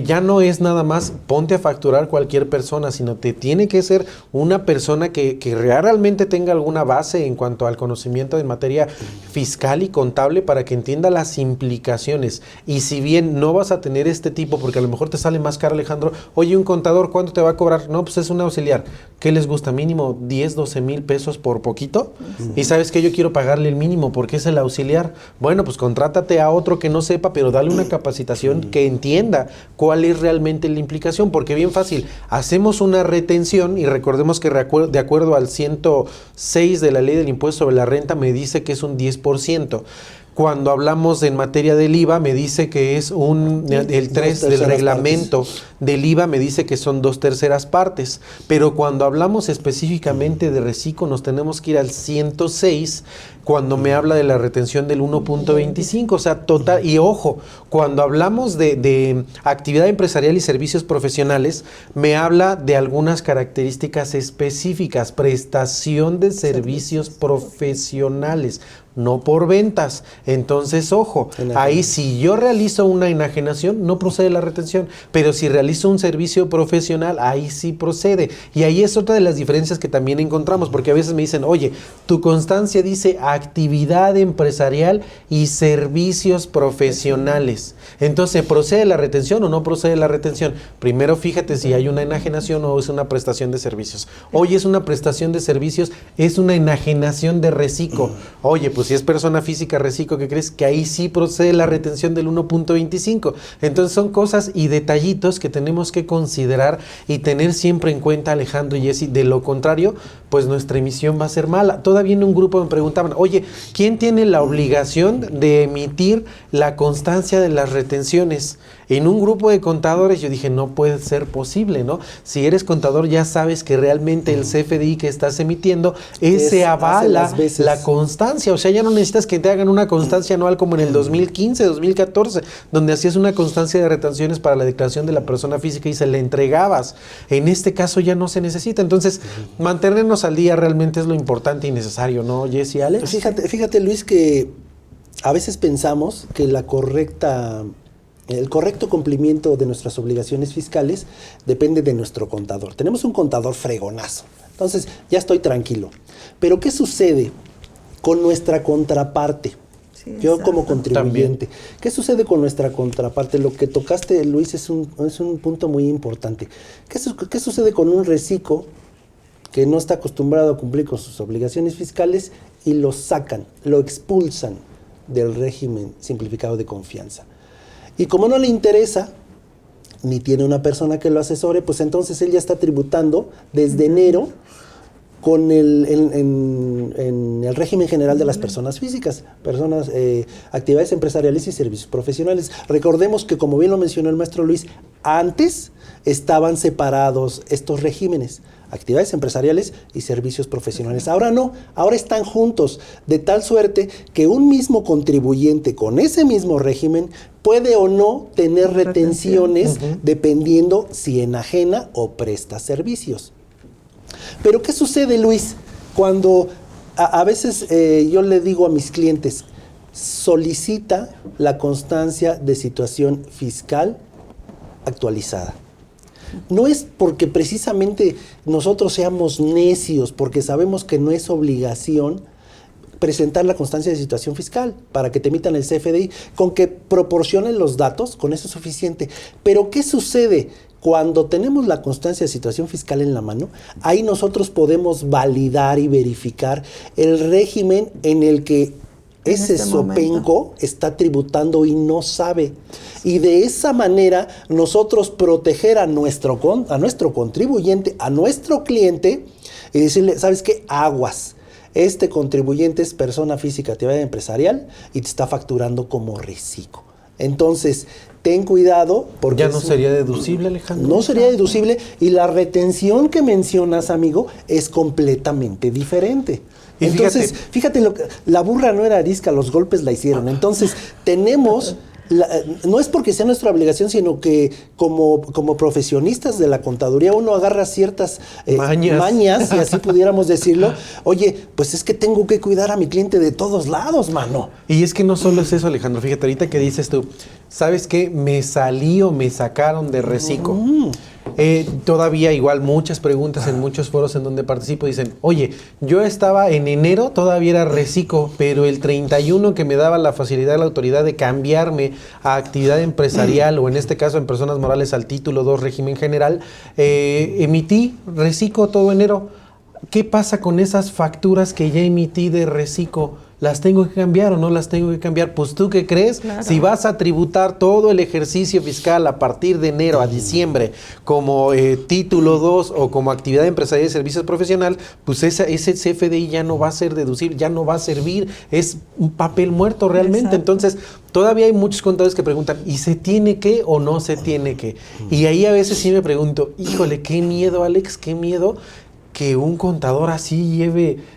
Ya no es nada más ponte a facturar cualquier persona, sino te tiene que ser una persona que realmente tenga alguna base en cuanto al conocimiento en materia fiscal y contable para que entienda las implicaciones. Y si bien no vas a tener este tipo, porque a lo mejor te sale más caro, Alejandro, oye, un contador, ¿cuánto te va a cobrar? No, pues es un auxiliar. ¿Qué les gusta? Mínimo 10, 12 mil pesos por poquito. Y sabes que yo quiero pagarle el mínimo porque es el auxiliar. Bueno, pues contrátate a otro que no sepa, pero dale una capacitación que entienda cuál es realmente la implicación, porque bien fácil, hacemos una retención y recordemos que de acuerdo al 106 de la ley del impuesto sobre la renta me dice que es un 10%. Cuando hablamos en materia del IVA me dice que es el 3 del reglamento del IVA me dice que son 2/3 partes, pero cuando hablamos específicamente de reciclo nos tenemos que ir al 106 cuando me habla de la retención del 1.25, o sea, total, y ojo, cuando hablamos de actividad empresarial y servicios profesionales, me habla de algunas características específicas, prestación de servicios profesionales, no por ventas. Entonces, ojo, ahí si yo realizo una enajenación, no procede la retención, pero si realizo un servicio profesional, ahí sí procede. Y ahí es otra de las diferencias que también encontramos, porque a veces me dicen, oye, tu constancia dice actividad empresarial y servicios profesionales. Entonces, ¿procede la retención o no procede la retención? Primero fíjate si hay una enajenación o es una prestación de servicios. Oye, es una prestación de servicios, es una enajenación de reciclo. Oye, pues si es persona física reciclo, ¿qué crees? Que ahí sí procede la retención del 1.25. Entonces son cosas y detallitos que tenemos que considerar y tener siempre en cuenta, Alejandro y Jessy. De lo contrario, pues nuestra emisión va a ser mala. Todavía en un grupo me preguntaban, oye, ¿quién tiene la obligación de emitir la constancia de las retenciones? En un grupo de contadores yo dije, no puede ser posible, ¿no? Si eres contador ya sabes que realmente el CFDI que estás emitiendo, ese avala la constancia. O sea, ya no necesitas que te hagan una constancia anual como en el 2015, 2014, donde hacías una constancia de retenciones para la declaración de la persona física y se la entregabas. En este caso ya no se necesita. Entonces, mantenernos al día realmente es lo importante y necesario, ¿no, Jessy, Alex? Fíjate, Luis, que a veces pensamos que el correcto cumplimiento de nuestras obligaciones fiscales depende de nuestro contador. Tenemos un contador fregonazo, entonces ya estoy tranquilo. Pero ¿qué sucede con nuestra contraparte? Sí, yo como contribuyente. También. ¿Qué sucede con nuestra contraparte? Lo que tocaste, Luis, es un punto muy importante. ¿Qué sucede con un reciclo que no está acostumbrado a cumplir con sus obligaciones fiscales y lo sacan, lo expulsan del régimen simplificado de confianza? Y como no le interesa, ni tiene una persona que lo asesore, pues entonces él ya está tributando desde enero con en el régimen general de las personas físicas, actividades empresariales y servicios profesionales. Recordemos que, como bien lo mencionó el maestro Luis, antes estaban separados estos regímenes, actividades empresariales y servicios profesionales. Ahora no, ahora están juntos, de tal suerte que un mismo contribuyente con ese mismo régimen puede o no tener retenciones dependiendo si enajena o presta servicios. Pero ¿qué sucede, Luis, cuando a veces yo le digo a mis clientes, solicita la constancia de situación fiscal actualizada? No es porque precisamente nosotros seamos necios, porque sabemos que no es obligación presentar la constancia de situación fiscal para que te emitan el CFDI. Con que proporcionen los datos, con eso es suficiente. Pero ¿qué sucede Cuando tenemos la constancia de situación fiscal en la mano, ahí nosotros podemos validar y verificar el régimen en el que ese zopenco está tributando y no sabe. Y de esa manera nosotros proteger a nuestro contribuyente, a nuestro cliente, y decirle, ¿sabes qué? Aguas. Este contribuyente es persona física, actividad empresarial y te está facturando como reciclo. Entonces, ten cuidado porque... ¿Ya no sería deducible, Alejandro? No sería deducible y la retención que mencionas, amigo, es completamente diferente. Y entonces, fíjate la burra no era arisca, los golpes la hicieron. Entonces, tenemos... no es porque sea nuestra obligación, sino que como profesionistas de la contaduría uno agarra ciertas mañas, si así pudiéramos decirlo. Oye, pues es que tengo que cuidar a mi cliente de todos lados, mano. Y es que no solo es eso, Alejandro. Fíjate, ahorita que dices tú, ¿sabes qué? Me salí o me sacaron de reciclo. Todavía igual muchas preguntas en muchos foros en donde participo dicen, oye, yo estaba en enero, todavía era reciclo, pero el 31 que me daba la facilidad de la autoridad de cambiarme a actividad empresarial o en este caso en personas morales al título 2 régimen general, emití reciclo todo enero. ¿Qué pasa con esas facturas que ya emití de reciclo? ¿Las tengo que cambiar o no las tengo que cambiar? Pues ¿tú qué crees? Claro. Si vas a tributar todo el ejercicio fiscal a partir de enero a diciembre como título 2 o como actividad empresarial y servicios profesional, pues ese CFDI ya no va a ser deducible, ya no va a servir, es un papel muerto realmente. Exacto. Entonces, todavía hay muchos contadores que preguntan, ¿y se tiene que o no se tiene que? Y ahí a veces sí me pregunto, híjole, qué miedo, Alex, qué miedo que un contador así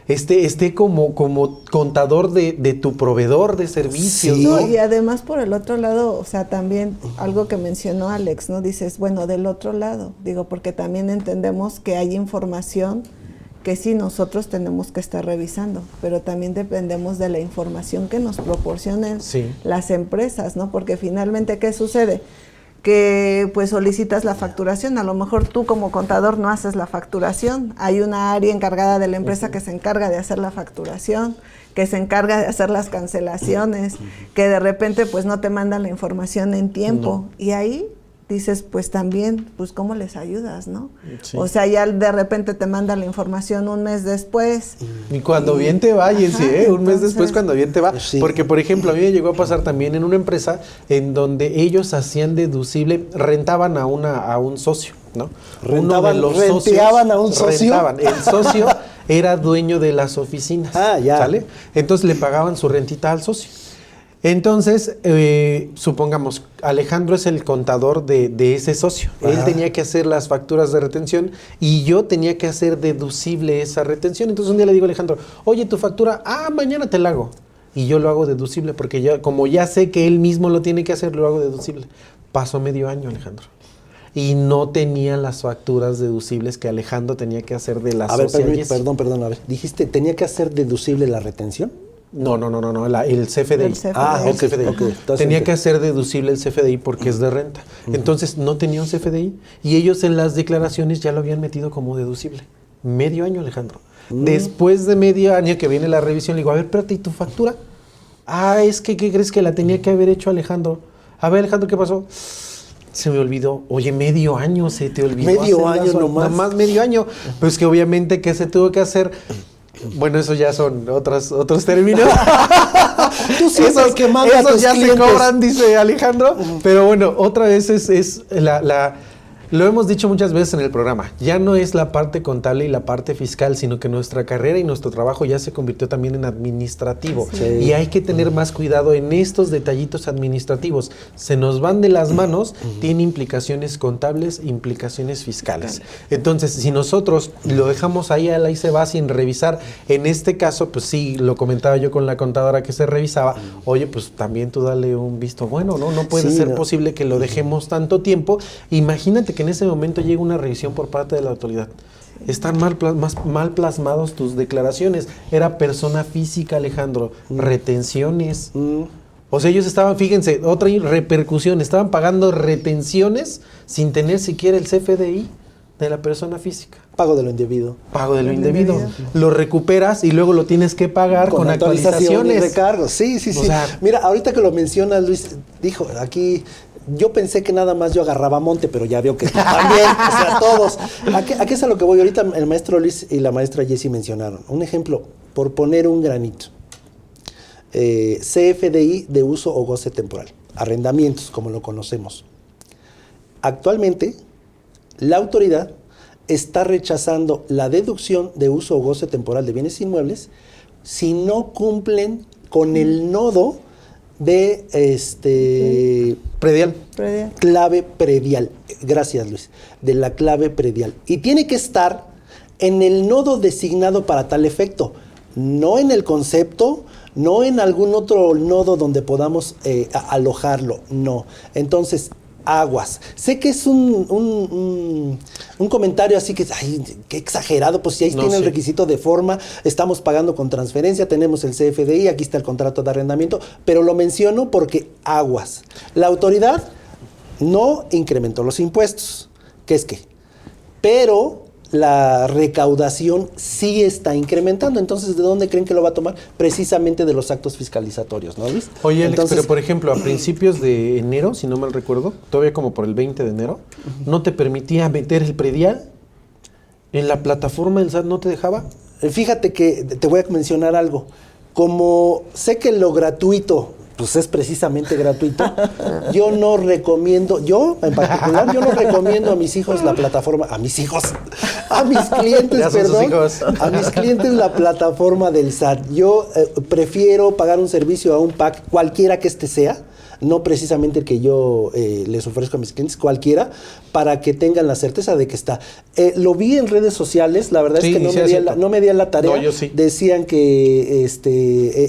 esté como contador de tu proveedor de servicios. Sí. ¿No? Y además por el otro lado, o sea, también algo que mencionó Alex, ¿no? Dices, bueno, del otro lado, digo, porque también entendemos que hay información que sí nosotros tenemos que estar revisando, pero también dependemos de la información que nos proporcionen las empresas, ¿no? Porque finalmente, ¿qué sucede? Que pues solicitas la facturación, a lo mejor tú como contador no haces la facturación, hay una área encargada de la empresa que se encarga de hacer la facturación, que se encarga de hacer las cancelaciones, que de repente pues no te mandan la información en tiempo, y ahí dices, pues también, pues ¿cómo les ayudas, no? Sí. O sea, ya de repente te mandan la información un mes después. Y cuando bien te va, Jessy, un mes después cuando bien te va. Sí. Porque, por ejemplo, a mí me llegó a pasar también en una empresa en donde ellos hacían deducible, rentaban a un socio, ¿no? ¿Renteaban a un socio? Rentaban. El socio era dueño de las oficinas. Ah, ya. ¿Sale? Entonces le pagaban su rentita al socio. Entonces, supongamos, Alejandro es el contador de ese socio. Ajá. Él tenía que hacer las facturas de retención y yo tenía que hacer deducible esa retención. Entonces un día le digo a Alejandro, oye, tu factura, mañana te la hago. Y yo lo hago deducible porque ya, como ya sé que él mismo lo tiene que hacer, lo hago deducible. Pasó medio año, Alejandro. Y no tenía las facturas deducibles que Alejandro tenía que hacer de la sociedad. Perdón, a ver. ¿Dijiste, tenía que hacer deducible la retención? No, el CFDI. El CFDI. El CFDI. Okay. Tenía que hacer deducible el CFDI porque es de renta. Entonces no tenía un CFDI y ellos en las declaraciones ya lo habían metido como deducible. Medio año, Alejandro. Después de medio año que viene la revisión, le digo, a ver, espérate, ¿y tu factura? Es que, ¿qué crees que la tenía que haber hecho Alejandro? A ver, Alejandro, ¿qué pasó? Se me olvidó. Oye, medio año se te olvidó. Medio año nomás. Nomás medio año. Pues que obviamente que se tuvo que hacer... Bueno, eso ya son otros términos. Tú esos que mandas esos ya clientes. Se cobran, dice Alejandro. Pero bueno, otra vez es lo hemos dicho muchas veces en el programa, ya no es la parte contable y la parte fiscal, sino que nuestra carrera y nuestro trabajo ya se convirtió también en administrativo. Sí. Y hay que tener más cuidado en estos detallitos administrativos. Se nos van de las manos, tiene implicaciones contables, implicaciones fiscales. Entonces, si nosotros lo dejamos ahí se va sin revisar, en este caso, pues sí, lo comentaba yo con la contadora que se revisaba, oye, pues también tú dale un visto bueno, ¿no? No puede ser posible que lo dejemos tanto tiempo. Imagínate que en ese momento llega una revisión por parte de la autoridad. Están mal plasmados tus declaraciones. Era persona física, Alejandro. Retenciones. O sea, ellos estaban, fíjense, otra repercusión, estaban pagando retenciones sin tener siquiera el CFDI de la persona física. Pago de lo indebido. Pago de lo indebido. Lo recuperas y luego lo tienes que pagar con actualizaciones. Y recargos. Sí. O sea, mira, ahorita que lo mencionas, Luis, dijo aquí... Yo pensé que nada más yo agarraba monte, pero ya veo que también, o sea, todos. ¿A qué es a lo que voy? Ahorita el maestro Luis y la maestra Jessie mencionaron. Un ejemplo, por poner un granito. CFDI de uso o goce temporal. Arrendamientos, como lo conocemos. Actualmente, la autoridad está rechazando la deducción de uso o goce temporal de bienes inmuebles si no cumplen con el nodo de Predial. clave predial. Gracias, Luis. De la clave predial. Y tiene que estar en el nodo designado para tal efecto, no en el concepto, no en algún otro nodo donde podamos alojarlo, no. Entonces, aguas. Sé que es un comentario así que, ay, qué exagerado, pues si ahí tiene el requisito de forma, estamos pagando con transferencia, tenemos el CFDI, aquí está el contrato de arrendamiento, pero lo menciono porque aguas. La autoridad no incrementó los impuestos, ¿qué es qué? Pero la recaudación sí está incrementando. Entonces, ¿de dónde creen que lo va a tomar? Precisamente de los actos fiscalizatorios, ¿no, Luis? Oye, Alex, entonces, pero por ejemplo, a principios de enero, si no mal recuerdo, todavía como por el 20 de enero, no te permitía meter el predial en la plataforma del SAT, ¿no te dejaba? Fíjate que te voy a mencionar algo. Como sé que lo gratuito pues es precisamente gratuito, yo no recomiendo, yo en particular, yo no recomiendo a mis hijos la plataforma, a mis clientes, perdón, a mis clientes la plataforma del SAT. Yo prefiero pagar un servicio a un PAC, cualquiera que este sea, no precisamente el que yo les ofrezco a mis clientes, cualquiera, para que tengan la certeza de que está. Lo vi en redes sociales, la verdad es que no me di a la tarea. No, yo sí. Decían que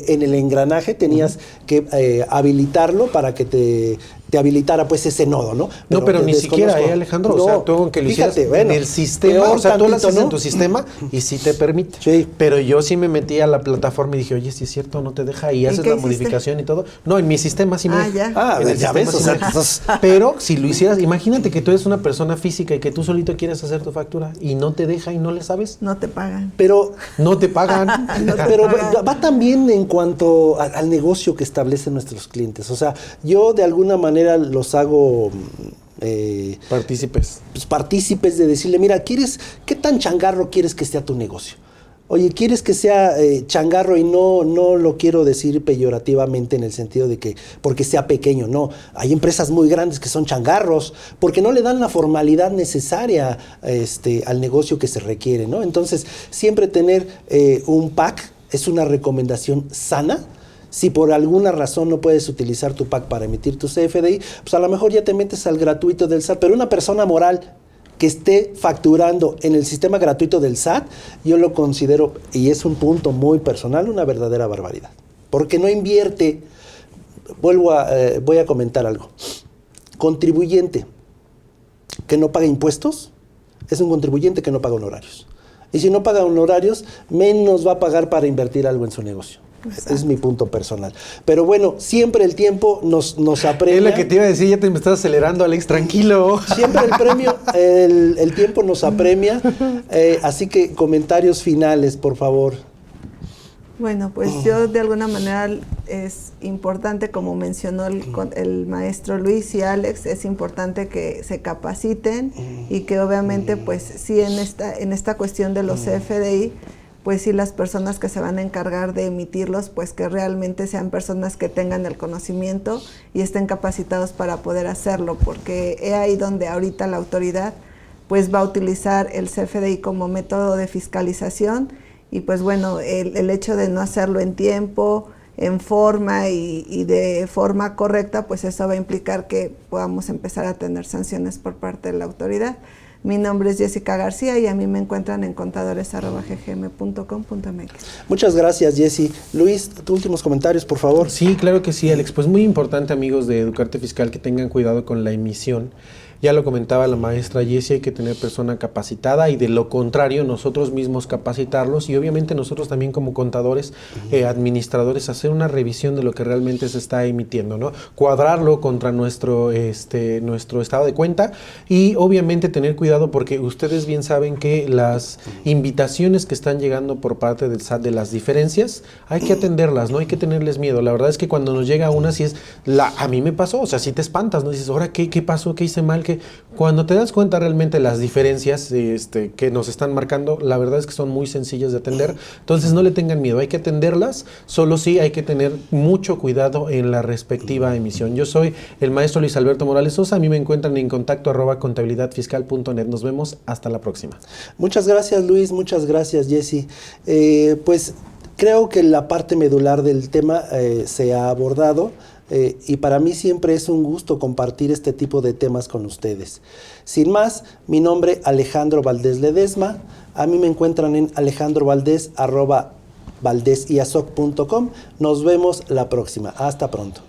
en el engranaje tenías que habilitarlo para que te habilitara pues ese nodo, ¿no? No, pero ni siquiera, Alejandro, no, o sea, tú aunque lo hicieras en el sistema, o sea, tú lo haces en tu sistema y sí te permite. Sí. Pero yo sí me metí a la plataforma y dije, oye, si es cierto, no te deja y haces la modificación y todo. No, en mi sistema sí me deja. Ya ves, o sea, pero si lo hicieras, imagínate que tú eres una persona física y que tú solito quieres hacer tu factura y no te deja y no le sabes. No te pagan. Pero no te pagan. Pero va también en cuanto al negocio que establecen nuestros clientes. O sea, yo de alguna manera los hago partícipes de decirle, mira, ¿qué tan changarro quieres que sea tu negocio? Oye, ¿quieres que sea changarro? Y no lo quiero decir peyorativamente en el sentido de que porque sea pequeño, no. Hay empresas muy grandes que son changarros porque no le dan la formalidad necesaria al negocio que se requiere, ¿no? Entonces, siempre tener un PAC es una recomendación sana. Si por alguna razón no puedes utilizar tu PAC para emitir tu CFDI, pues a lo mejor ya te metes al gratuito del SAT, pero una persona moral que esté facturando en el sistema gratuito del SAT, yo lo considero, y es un punto muy personal, una verdadera barbaridad. Porque no invierte, voy a comentar algo. Contribuyente que no paga impuestos, es un contribuyente que no paga honorarios. Y si no paga honorarios, menos va a pagar para invertir algo en su negocio. Exacto. Es mi punto personal. Pero bueno, siempre el tiempo nos apremia. Es lo que te iba a decir, ya te me estás acelerando, Alex, tranquilo. Siempre el tiempo nos apremia. Así que comentarios finales, por favor. Bueno, pues yo de alguna manera es importante, como mencionó el maestro Luis y Alex, es importante que se capaciten y que obviamente pues sí en esta cuestión de los CFDI, pues sí las personas que se van a encargar de emitirlos, pues que realmente sean personas que tengan el conocimiento y estén capacitados para poder hacerlo, porque es ahí donde ahorita la autoridad pues va a utilizar el CFDI como método de fiscalización. Y pues bueno, el hecho de no hacerlo en tiempo, en forma y de forma correcta, pues eso va a implicar que podamos empezar a tener sanciones por parte de la autoridad. Mi nombre es Jessica García y a mí me encuentran en contadores@ggm.com.mx. Muchas gracias, Jessy. Luis, tus últimos comentarios, por favor. Sí, claro que sí, Alex. Pues muy importante, amigos de Educarte Fiscal, que tengan cuidado con la emisión. Ya lo comentaba la maestra Jessie, hay que tener persona capacitada y de lo contrario nosotros mismos capacitarlos y obviamente nosotros también como contadores, administradores, hacer una revisión de lo que realmente se está emitiendo, ¿no? Cuadrarlo contra nuestro estado de cuenta y obviamente tener cuidado porque ustedes bien saben que las invitaciones que están llegando por parte del SAT de las diferencias, hay que atenderlas, no hay que tenerles miedo. La verdad es que cuando nos llega una, a mí me pasó, o sea, si te espantas, ¿no? Dices, ahora, ¿qué pasó? ¿Qué hice mal? Cuando te das cuenta realmente las diferencias que nos están marcando, la verdad es que son muy sencillas de atender. Entonces no le tengan miedo, hay que atenderlas, solo sí hay que tener mucho cuidado en la respectiva emisión. Yo soy el maestro Luis Alberto Morales Sosa, a mí me encuentran en contacto @contabilidadfiscal.net. Nos vemos hasta la próxima. Muchas gracias, Luis, muchas gracias, Jessie. Pues creo que la parte medular del tema se ha abordado. Y para mí siempre es un gusto compartir este tipo de temas con ustedes. Sin más, mi nombre Alejandro Valdés Ledesma. A mí me encuentran en alejandrovaldez@valdesiasoc.com. Nos vemos la próxima. Hasta pronto.